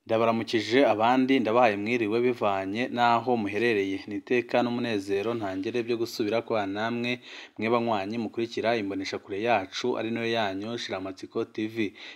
Ndabaramukije abandi ndabahaye mwiriwe bivanye n'aho muherereye niteka n'umunezero ntangere byo gusubira kwa namwe mwebanywanyi mukurikira imboneshakure yacu ari nayo yanyu Shiramatsiko TV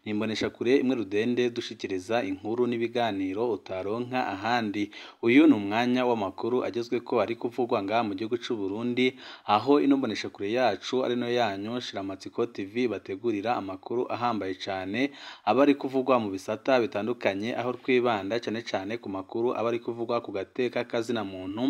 ni imboneshakure imwe rudende dushikiriza inkuru n'ibiganiro utaronka ahandi. Uyu ni umwanya w'amakuru agezweko ari kuvugwa ngaha mu gihugu cy'u Burundi, aho ino mboneshakure yacu ari nayo yanyu Shiramatsiko TV bategurira amakuru ahambaye cyane aba ari kuvugwa mu bisata bitandukanye, aho twibanda cyane cyane ku makuru aba ari kuvugwa ku gateka kazina muntu,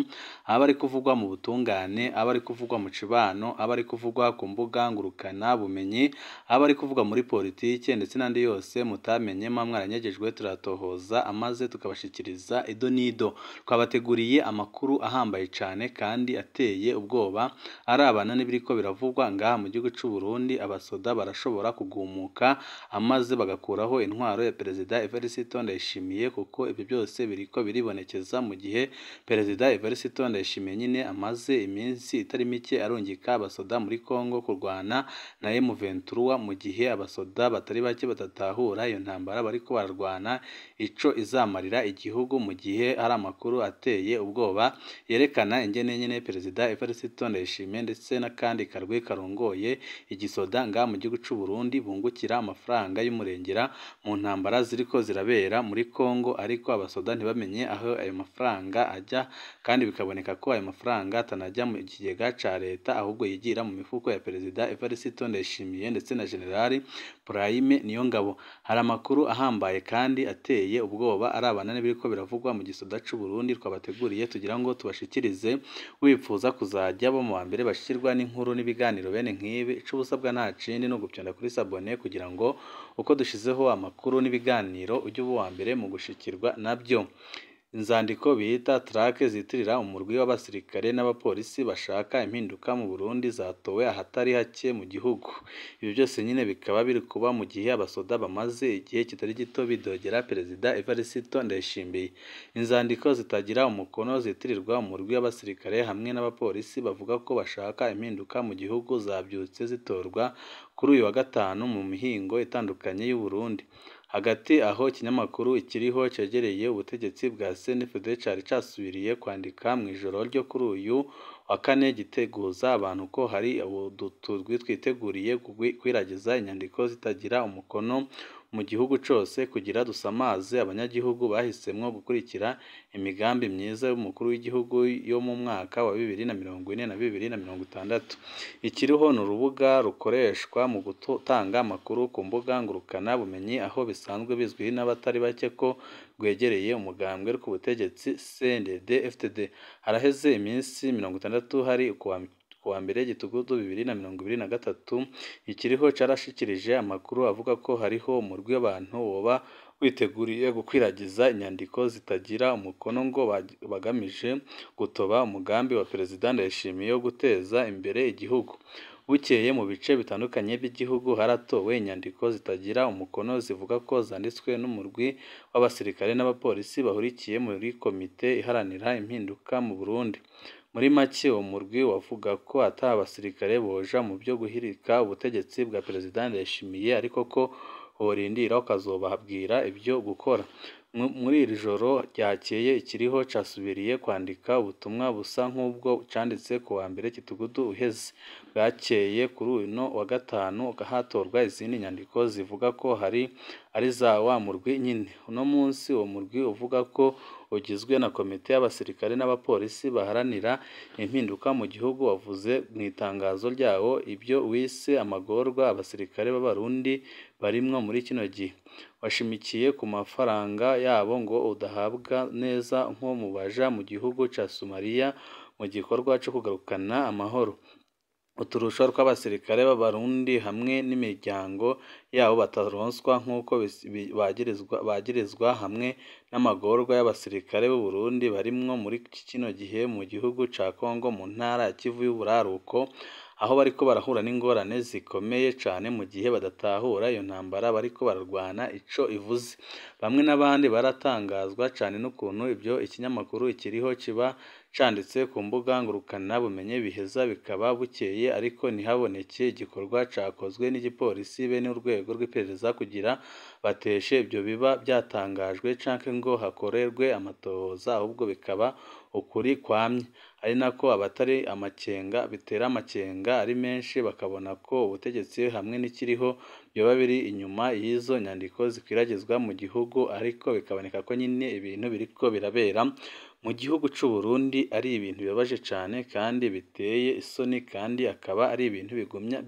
aba ari kuvugwa mu butungane, aba ari kuvugwa mu cibano, aba ari kuvugwa ku mbuga ngurukana bumenyi, aba ari kuvugwa muri politike ndetse n'andi yose mutamenye mwaranyegejwe turatohoza amaze tukabashikiriza ido nido. Twabateguriye amakuru ahambaye cyane kandi ateye ubwoba arabana n'ibiriko biravugwa ngaha mu gihugu cy'u Burundi. Abasoda barashobora kugumuka amaze bagakuraho intwaro ya Perezida Evariste Ndayishimiye, kuko ibyo byose biriko biribonekeza mu gihe Perezida Evariste Ndayishimiye nyine amaze iminsi itari mike arungika abasoda muri Kongo kurwana na M23, mu gihe abasoda batari bake batatahura iyo ntambara bariko bararwana ico izamarira igihugu, mu gihe hari amakuru ateye ubwoba yerekana ingene nyine Perezida Evariste Ndayishimiye ndetse n'akandi karwi karongoye igisoda ngaha mu gihugu cy'u Burundi bungukira amafaranga y'umurengera mu ntambara ziriko zirabera muri Kongo, ariko abasoda ntibamenye aho ayo mafaranga ajya, kandi bikaboneka ko ayo mafaranga atanajya mu kigega ca leta ahubwo yigira mu mifuko ya Perezida Evariste Ndayishimiye ndetse na Generali Prime Niyongabo. Hari amakuru ahambaye kandi ateye ubwoba arabana n'ibiriko biravugwa mu gisoda cy'u Burundi twabateguriye tugira ngo tubashikirize. Wipfuza kuzajya bo mu mbere bashikirwa n'inkuru n'ibiganiro bene nk'ibi, ico busabwa nta kindi no gupyonda kuri sabone kugira ngo uko dushizeho amakuru n'ibiganiro ujye uba uwa mbere mu gushikirwa nabyo. Inzandiko bita trake zitirira umurwi w'abasirikare n'abapolisi bashaka impinduka mu Burundi zatowe ahatari hake mu gihugu. Ibi byose nyine bikaba biri kuba mu gihe abasoda bamaze igihe kitari gito bidogera Perezida Evariste Ndayishimiye. Inzandiko zitagira umukono zitirirwa umurwi w'abasirikare hamwe n'abapolisi bavuga ko bashaka impinduka mu gihugu zabyutse zitorwa kuri uyu wa gatanu mu mihingo itandukanye y'u Burundi. Hagati aho ikinyamakuru ikiriho cegereye ubutegetsi bwa CNFD cari casubiriye kwandika mu ijoro ryo kuri uyu wa kane giteguza abantu ko hari uduturwi twiteguriye kwiragiza inyandiko zitagira umukono mu gihugu cose kugira dusamaze abanyagihugu bahisemwo gukurikira imigambi myiza y'umukuru w'igihugu yo mu mwaka wa 2040 na 2060. Ikiriho ni urubuga rukoreshwa mu gutanga amakuru ku mbuga ngurukana bumenyi, aho bisanzwe bizwi n'abatari bake ko rwegereye umugambwe ku butegetsi CNDD FDD. Haraheze iminsi 60 hari kuwa mbere gitugudu 2023 ikiriho carashikirije amakuru avuga ko hariho umurwi w'abantu woba witeguriye gukwiragiza inyandiko zitagira umukono ngo bagamije gutoba umugambi wa Perezida Ndayishimiye wo guteza imbere igihugu. Bukeye mu bice bitandukanye by'igihugu haratowe inyandiko zitagira umukono zivuga ko zanditswe n'umurwi w'abasirikare n'abapolisi bahurikiye muri komite iharanira impinduka mu Burundi. Muri make uwo murwi wavuga ko ata abasirikare boja mu byo guhirika ubutegetsi bwa Perezida Ndayishimiye, ariko ko borindira ukazobabwira ibyo gukora. Muri iri joro ryakeye ikiriho casubiriye kwandika ubutumwa busa nk'ubwo canditse ku wa mbere gitugudu uheze. Bwakeye kuri uno wa gatanu hatorwa izindi nyandiko zivuga ko ari za wa murwi nyine. Uno munsi uwo murwi uvuga ko ugizwe na komite y'abasirikare n'abapolisi baharanira impinduka mu gihugu wavuze mu itangazo ryawo ibyo wise amagorwa abasirikare b'abarundi barimwo muri kino gihe. Washimikiye ku mafaranga yabo ngo udahabwa neza nko mu baja mu gihugu ca Somalia mu gikorwa cyo kugarukana amahoro. Uturusho tw'abasirikare b'abarundi hamwe n'imiryango yabo bataronswa nk'uko bagirizwa hamwe n'amagorwa y'abasirikare b'u Burundi barimwo muri kino gihe mu gihugu ca Kongo mu ntara ya Kivu y'Uburaruko, aho bariko barahura n'ingorane zikomeye cyane mu gihe badatahura iyo ntambara bariko bararwana ico ivuze. Bamwe n'abandi baratangazwa cyane n'ukuntu ibyo ikinyamakuru ikiriho kiba canditse ku mbuga ngurukana bumenye biheza bikaba bukeye ariko ntihaboneke igikorwa cakozwe n'igipolisi be n'urwego rw'iperereza kugira bateshe ibyo biba byatangajwe canke ngo hakorerwe amatohoza ahubwo bikaba ukuri kwamye ari nako abatari amakenga bitera amakenga ari menshi bakabona ko ubutegetsi hamwe n'ikiriho byoba biri inyuma y'izo nyandiko zikwiragizwa mu gihugu ariko bikaboneka ko nyine ibintu biriko birabera mu gihugu c'u Burundi ari ibintu bibabaje cane kandi biteye isoni kandi akaba ari ibintu bigumya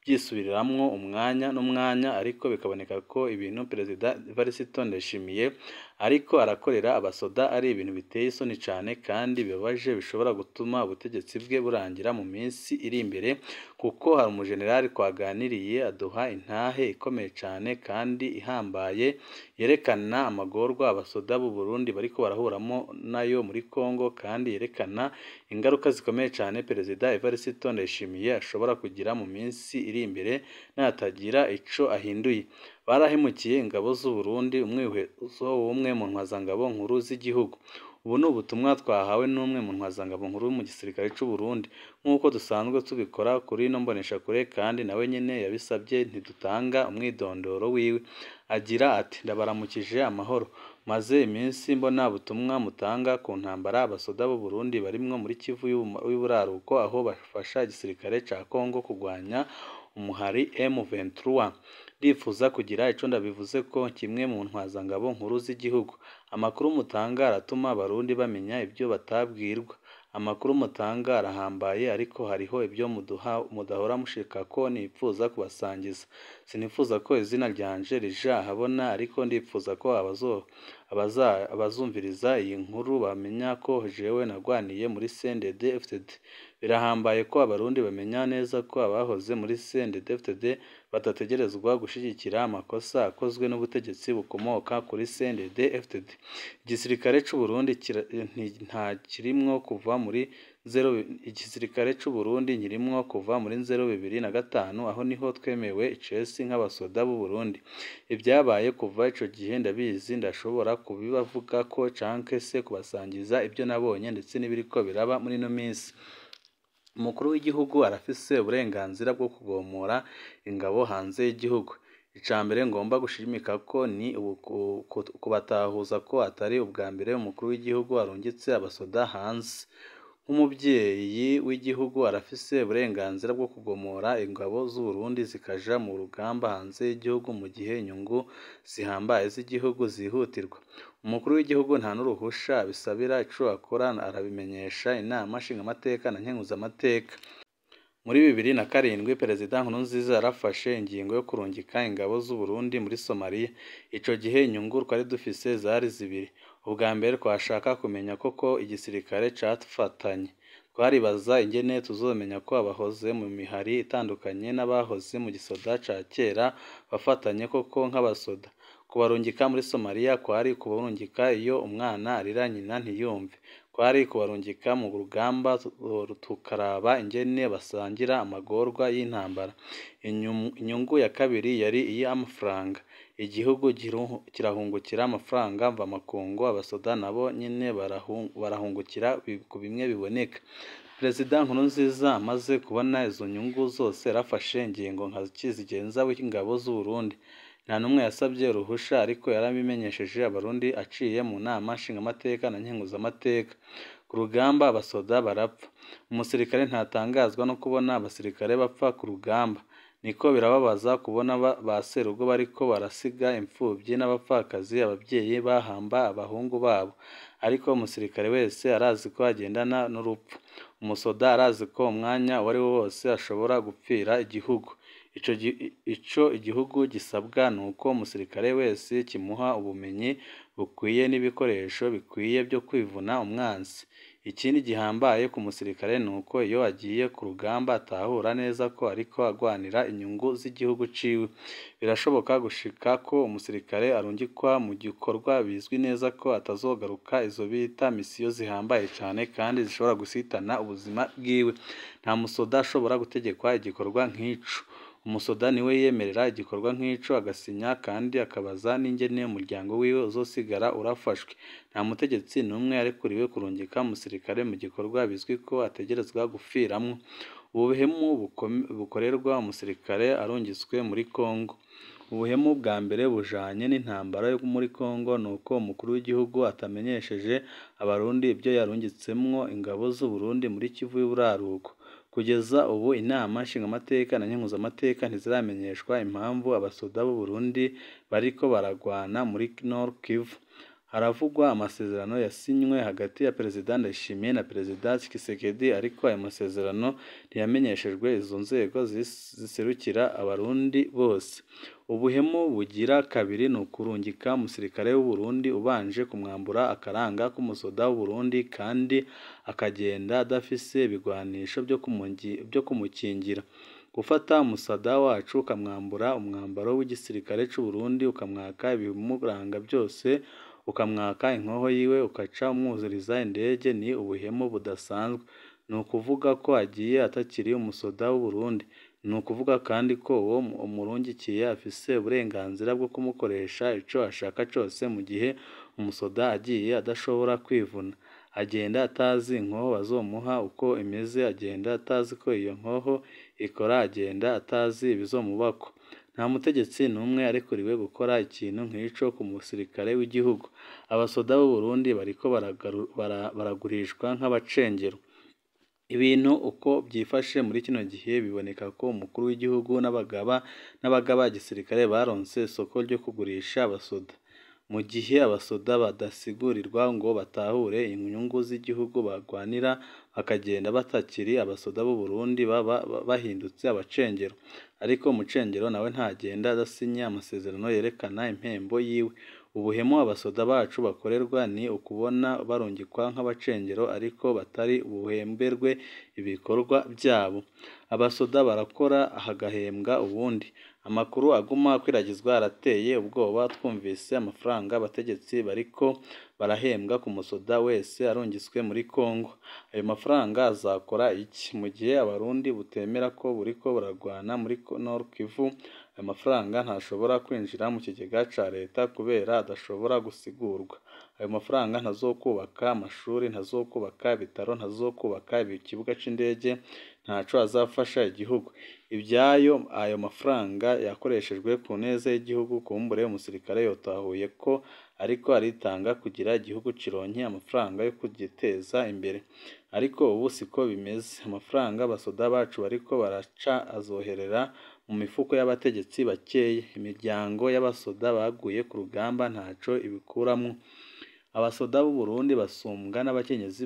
byisubiriramwo umwanya n'umwanya ariko bikaboneka ko ibintu Perezida Evariste Ndayishimiye ariko arakorera abasoda ari ibintu biteye isoni cane kandi bibabaje bishobora gutuma ubutegetsi bwe burangira mu minsi iri imbere kuko hari umujenerali twaganiriye aduha intahe ikomeye cane kandi ihambaye yerekana amagorwa abasoda b'u Burundi bariko barahuramo nayo muri Kongo kandi yerekana ingaruka zikomeye cane Perezida Evariste Ndayishimiye ashobora kugira mu minsi iri imbere natagira ico ahinduye barahemukiye ingabo z'u Burundi umwe mu ntwazangabo nkuru z'igihugu ubu ni ubutumwa twahawe n'umwe mu ntwazangabo nkuru mu gisirikare c'u Burundi nk'uko dusanzwe tubikora kuri ino mboneshakure kandi nawe nyene yabisabye ntidutanga umwidondoro wiwe agira ati ndabaramukije amahoro maze iminsi mbona butumwa mutanga ku ntambara abasoda b'u Burundi barimwo muri Kivu y'Uburaruko aho bafasha igisirikare ca Kongo kugwanya umuhari M23 ndifuza kugira ico ndabivuze ko kimwe mu ntwazangabo nkuru z'igihugu amakuru mutanga aratuma abarundi bamenya ibyo batabwirwa amakuru mutanga arahambaye ariko hariho ibyo mudahora mushika ko nipfuza kubasangiza sinifuza ko izina ryanje rija ahabona ariko ndifuza ko abazumviriza iyi nkuru bamenya ko jewe nagwaniye muri CNDD-FDD birahambaye ko abarundi bamenya neza ko abahoze muri CNDD-FDD batategerezwa gushigikira amakosa akozwe n'ubutegetsi bukomoka kuri CNDD-FDD igisirikare c'u Burundi nta kirimwo kuva muri igisirikare c'u Burundi nyirimwo kuva muri 2005 aho niho twemewe icesi nk'abasoda b'u Burundi ibyabaye kuva ico gihe ndabizi ndashobora kubibavuga ko canke se kubasangiza ibyo nabonye ndetse n'ibiriko biraba muri no minsi umukuru w'igihugu arafise uburenganzira bwo kugomora ingabo hanze y'igihugu icambere ngomba gushimika ko ni kubatahuza ko atari ubwa mbere umukuru w'igihugu arungitse abasoda hanze nk'umubyeyi w'igihugu arafise uburenganzira bwo kugomora ingabo z'u Burundi zikaja mu rugamba hanze y'igihugu mu gihe inyungu zihambaye z'igihugu zihutirwa umukuru w'igihugu nta n'uruhusha bisabira ico akora arabimenyesha inama nshingamateka na nkenguzamateka muri 2007 Perezida Nkurunziza yarafashe ingingo yo kurungika ingabo z'u Burundi muri Somalia ico gihe inyungu twari dufise zari zibiri ubwa mbere twashaka kumenya koko igisirikare catfatanye twaribaza ingene tuzomenya ko abahoze mu mihari itandukanye n'abahoze mu gisoda ca kera bafatanye koko nk'abasoda kubarungika muri Somalia kwari kubarungika iyo umwana arira nyina ntiyumve kwari kubarungika mu rugamba tukaraba ingene basangira amagorwa y'intambara inyungu ya kabiri yari iy'amafaranga igihugu kirahungukira amafaranga mva makungu abasoda nabo nyine barahungukira ku bimwe biboneka Perezida Nkurunziza amaze kubona izo nyungu zose yarafashe ingingo nka zigenza w'ingabo z'u Burundi nta numwe yasabye uruhusha ariko yarabimenyesheje abarundi aciye mu nama nshingamateka na nkenguzamateka ku rugamba abasoda barapfa umusirikare ntatangazwa no kubona abasirikare bapfa ku rugamba niko birababaza kubona ba serugo bariko barasiga imfubyi n'abapfakazi ababyeyi bahamba abahungu babo ariko umusirikare wese arazi ko agendana n'urupfu umusoda arazi ko umwanya wari wose ashobora gupfira igihugu ico igihugu gisabwa nuko umusirikare wese kimuha ubumenyi bukwiye n'ibikoresho bikwiye byo kwivuna umwansi ikindi gihambaye ku musirikare nuko iyo agiye ku rugamba atahura neza ko ariko agwanira inyungu z'igihugu ciwe birashoboka gushika ko umusirikare arungikwa mu gikorwa bizwi neza ko atazogaruka izo bita misiyo zihambaye cyane kandi zishobora gusitana ubuzima bwiwe nta musoda ashobora gutegekwa igikorwa nk'ico umusoda niwe yemerera igikorwa nk'ico agasinya kandi akabaza n'ingene umuryango wiwe uzosigara urafashwe. Nta mutegetsi n'umwe arekuriwe kurungika umusirikare mu gikorwa bizwi ko ategerezwa gupfiramwo. Ubuhemu bukorerwa umusirikare arungitswe muri Kongo. Ubuhemu bwa mbere bujanye n'intambara yo muri Kongo nuko umukuru w'igihugu atamenyesheje abarundi ibyo yarungitsemwo ingabo z'u Burundi muri Kivu y'Uburaruko. Kugeza ubu inama nshingamateka na nkenguzamateka ntiziramenyeshwa impamvu abasoda b'u Burundi bariko baragwana muri Nord Kivu. Haravugwa amasezerano yasinywe hagati ya Perezida Ndayishimiye na Perezida Tshisekedi, ariko ayo masezerano ntiyamenyeshejwe izo nzego ziserukira abarundi bose. Ubuhemu bugira kabiri ni ukurungika umusirikare w'u Burundi ubanje kumwambura akaranga k'umusoda w'u Burundi kandi akagenda adafise ibigwanisho byo kumukingira. Gufata umusada wacu ukamwambura umwambaro w'igisirikare c'u Burundi, ukamwaka ibimuranga byose, ukamwaka inkoho yiwe, ukaca umwuzuriza indege, ni ubuhemu budasanzwe. Ni ukuvuga ko agiye atakiri umusoda w'u Burundi. Ni ukuvuga kandi ko uwo umurungikiye afise uburenganzira bwo kumukoresha ico ashaka cose mu gihe umusoda agiye adashobora kwivuna. Agenda atazi inkoho bazomuha uko imeze, agenda atazi ko iyo nkoho ikora, agenda atazi ibizomubako. Nta mutegetsi n'umwe arekuriwe gukora ikintu nk'ico ku musirikare w'igihugu. Abasoda b'u Burundi bariko baragurishwa nk'abacengero. Ibintu uko byifashe muri kino gihe biboneka ko umukuru w'igihugu n'abagaba gisirikare baronse isoko ryo kugurisha abasoda. Mu gihe abasoda badasigurirwa ngo batahure inyungu z'igihugu bagwanira, bakagenda batakiri abasoda b'u Burundi bahindutse abacengero. Ariko umucengero nawe ntagenda adasinya amasezerano yerekana impembo yiwe. Ubuhemu abasoda bacu bakorerwa ni ukubona barungikwa nk'abacengero ariko batari buhemberwe ibikorwa byabo. Abasoda barakora hagahembwa ubundi. Amakuru aguma akwiragizwa arateye ubwoba, twumvise amafaranga abategetsi bariko barahembwa ku musoda wese arungitswe muri Kongo. Ayo mafaranga azakora iki? Mu gihe abarundi butemera ko buriko buragwana muri Nord Kivu, ayo mafaranga ntashobora kwinjira mu kigega ca leta kubera adashobora gusigurwa. Ayo mafaranga ntazokubaka amashuri, ntazokubaka ibitaro, ntazokubaka ikibuga c'indege, ntaco azafasha igihugu. Ayo mafaranga yakoreshejwe ku neza y'igihugu, kumbure umusirikare yotahuye ko ariko aritanga kugira igihugu kironke amafaranga yo kugiteza imbere. Ariko ubu siko bimeze. Amafaranga abasoda bacu bariko baraca azoherera mu mifuko y'abategetsi bakeya. Imiryango y'abasoda baguye ku rugamba ntaco ibikuramwo. Abasoda b'u Burundi basumbwa n'abakenyezi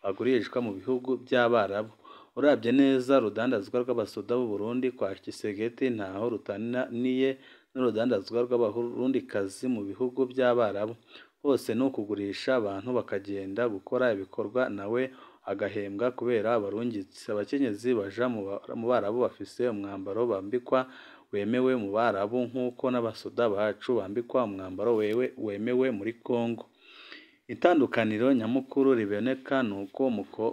bagurishwa mu bihugu by'Abarabu. Uravye neza urudandazwa rw'abasoda b'u Burundi kwa Tshisekedi ntaho rutaniye n'urudandazwa rw'abarundikazi mu bihugu by'Abarabu. Hose ni ukugurisha abantu bakagenda gukora ibikorwa nawe agahembwa kubera abarungitsi. Abakenyezi baja mu Barabu bafise umwambaro bambikwa wemewe mu Barabu nk'uko n'abasoda bacu bambikwa umwambaro wemewe muri Kongo. Itandukaniro nyamukuru riboneka nuko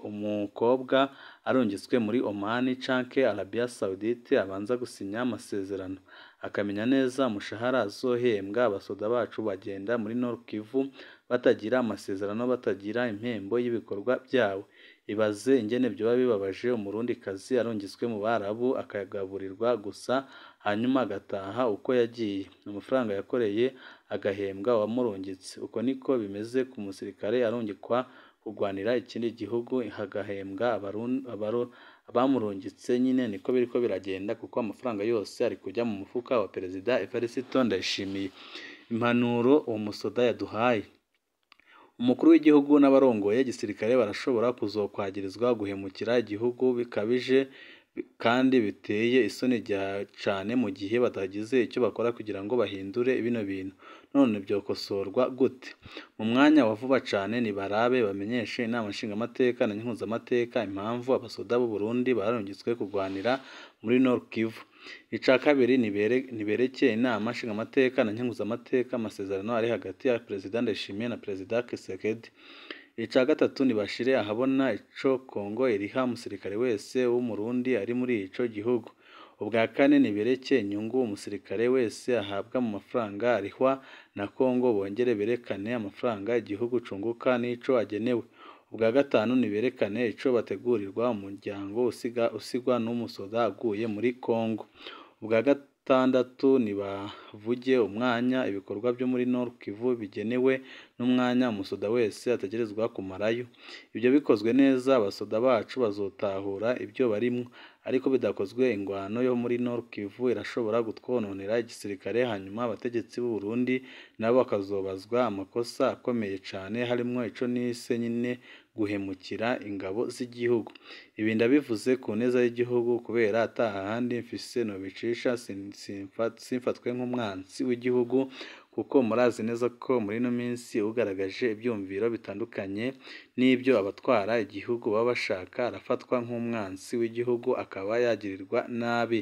umukobwa arungitswe muri Oman canke Arabia Saudite abanza gusinya amasezerano, akamenya neza umushahara azohembwa. Abasoda bacu bagenda muri Nord Kivu batagira amasezerano, batagira impembo y'ibikorwa byabo. Ibaze ingene byoba bibabaje umurundikazi arungitswe mu Barabu akagaburirwa gusa hanyuma agataha uko yagiye. Amafaranga yakoreye agahembwa uwamurungitse. Uko niko bimeze ku musirikare arungikwa kugwanira ikindi gihugu, hagahembwa abamurungitse. Nyine niko biriko biragenda kuko amafaranga yose ari kujya mu mufuka wa Perezida Evariste Ndayishimiye. Impanuro uwo musoda yaduhaye: umukuru w'igihugu n'abarongoye gisirikare barashobora kuzokwagirizwa guhemukira igihugu bikabije kandi biteye isoni cane mu gihe batagize icyo bakora kugira ngo bahindure bino bintu. None byokosorwa gute? Mu mwanya wa vuba cane nibarabe bamenyeshe inama nshingamateka na nkenguzamateka impamvu abasoda b'u Burundi barungitswe kugwanira muri Nord Kivu. Ica kabiri niberekeye inama nshingamateka na nkenguzamateka amasezerano ari hagati ya Perezida Ndayishimiye na Perezida Tshisekedi. Ica gatatu nibashire ahabona ico Kongo iriha umusirikare wese w'umurundi ari muri ico gihugu. ubwa kane nibereke inyungu umusirikare wese ahabwa mu mafaranga arihwa na Kongo bongere berekane amafaranga igihugu cunguka n'ico agenewe. Ubwa gatanu niberekane ico bategurirwa umuryango usigwa n'umusoda aguye muri Kongo. Ubwa gatandatu nibavuge umwanya ibikorwa byo muri Nord Kivu bigenewe n'umwanya umusoda wese ategerezwa kumarayo. Ibyo bikozwe neza abasoda bacu bazotahura ibyo barimwo, ariko bidakozwe ingwano yo muri Nord Kivu irashobora gutwononera igisirikare, hanyuma abategetsi b'u Burundi nabo bakazobazwa amakosa akomeye cane harimwo ico nise nyine guhemukira ingabo z'igihugu. Ibi ndabivuze ku neza y'igihugu kubera atahandi mfise nobicisha, simfatwe nk'umwansi w'igihugu, kuko murazi neza ko muri ino minsi ugaragaje ibyumviro bitandukanye n'ibyo abatwara igihugu baba bashaka arafatwa nk'umwansi w'igihugu akaba yagirirwa nabi.